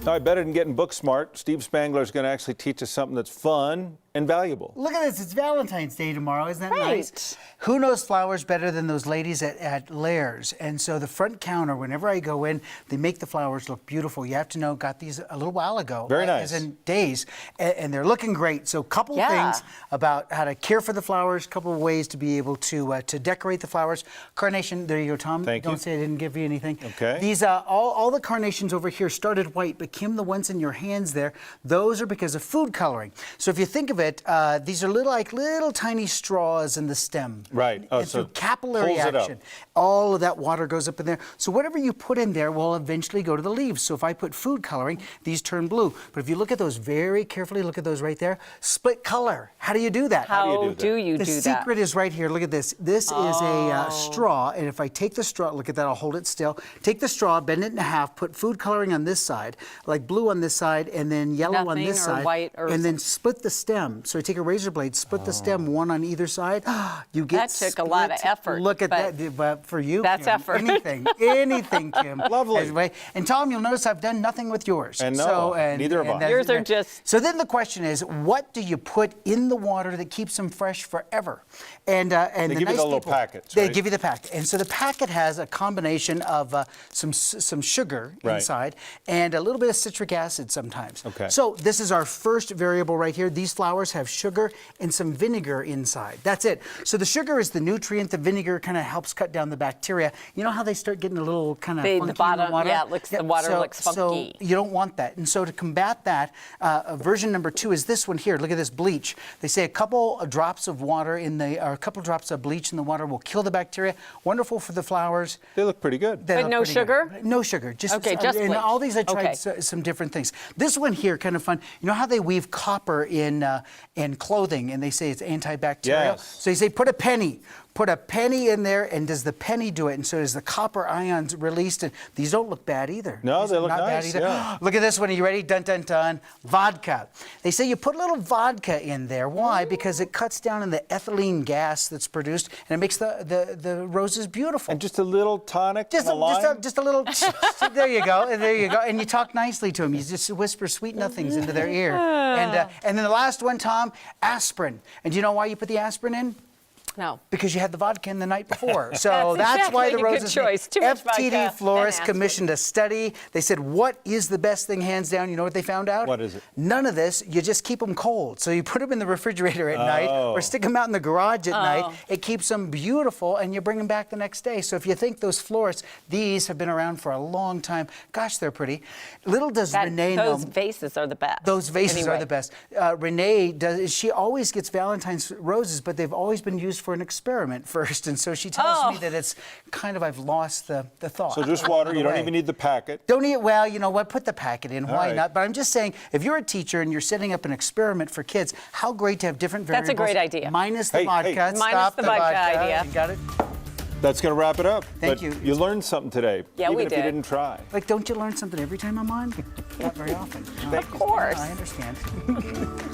Now, better than getting book smart, Steve Spangler is going to actually teach us something that's fun and valuable. Look at this. It's Valentine's Day tomorrow. Isn't that Right. nice? Who knows flowers better than those ladies at Lairs? And so the front counter, whenever I go in, they make the flowers look beautiful. You have to know, got these a little while ago. Very nice. As in days. And they're looking great. So a couple things about how to care for the flowers, a couple of ways to be able to decorate the flowers. Carnation, there you go, Tom. Thank you. Don't say I didn't give you anything. Okay. These, all the carnations over here started white, but Kim, the ones in your hands there, those are because of food coloring. So if you think of it, these are little tiny straws in the stem. Right. And So through capillary pulls it up. action, all of that water goes up in there. So whatever you put in there will eventually go to the leaves. So if I put food coloring, these turn blue. But if you look at those very carefully, look at those right there, split color. How do you do that? How do you do The that? secret is right here. Look at this. This is a straw, and if I take the straw, look at that, I'll hold it still. Take the straw, bend it in half, put food coloring on this side, like blue on this side, and then yellow on this side, white or and then split the stem. So I take a razor blade, split the stem, one on either side. You get That took a lot of effort, Look at but that, but for you, that's Kim, effort. anything, Kim. Lovely. Anyway, and Tom, you'll notice I've done nothing with yours. And no, neither have I. that's- Yours are just- So then the question is, what do you put in the water that keeps them fresh forever? And They the give you nice the little people, packets, They right? give you the packet, and so the packet has a combination of some sugar Right. inside and a little bit of citric acid sometimes. Okay. So this is our first variable right here. These flowers have sugar and some vinegar inside. That's it. So the sugar is the nutrient. The vinegar kind of helps cut down the bacteria. You know how they start getting a little kind of funky in the bottom, water? yeah, it looks, the water looks funky. So you don't want that. And so to combat that, version number 2 is this one here. Look at this bleach. They say a couple of drops of water or a couple drops of bleach in the water will kill the bacteria. Wonderful for the flowers. They look pretty good. They But look no pretty sugar? good. No sugar. Just Just and bleach. all these I tried Okay. some different things. This one here, kind of fun. You know how they weave copper in clothing, and they say it's antibacterial. Yes. So you say put a penny. Put a penny in there, and does the penny do it? And so is the copper ions released? And these don't look bad either. No, These they are look not bad nice, either. yeah. Look at this one. Are you ready? Dun dun dun. Vodka. They say you put a little vodka in there. Why? Because it cuts down on the ethylene gas that's produced, and it makes the roses beautiful. And just a little tonic Just and a lime? just a little. There you go. There you go. And you talk nicely to them. You just whisper sweet nothings into their ear. And then the last one, Tom, aspirin. And do you know why you put the aspirin in? No. Because you had the vodka in the night before. So that's why the exactly a good roses. choice. Too much vodka FTD and florists aspirin. commissioned a study. They said, what is the best thing hands down? You know what they found out? What is it? None of this. You just keep them cold. So you put them in the refrigerator at night or stick them out in the garage at night. It keeps them beautiful, and you bring them back the next day. So if you think those florists, these have been around for a long time. Gosh, they're pretty. Little does Renee know. Those vases are the best. Those vases Anyway. are the best. Renee she always gets Valentine's roses, but they've always been used for an experiment first, and so she tells me that it's kind of I've lost the thought. So just water. You don't even need the packet. Don't eat. Well, you know what? Put the packet in. Why right. not? But I'm just saying, if you're a teacher and you're setting up an experiment for kids, how great to have different variables. That's a great idea. Minus the Hey, vodka. hey. Minus Stop the vodka idea. You got it. That's going to wrap it up. Thank But you. You learned something today. Yeah, even we if you did. didn't try. Like, don't you learn something every time I'm on? Not very often. Of course. I understand.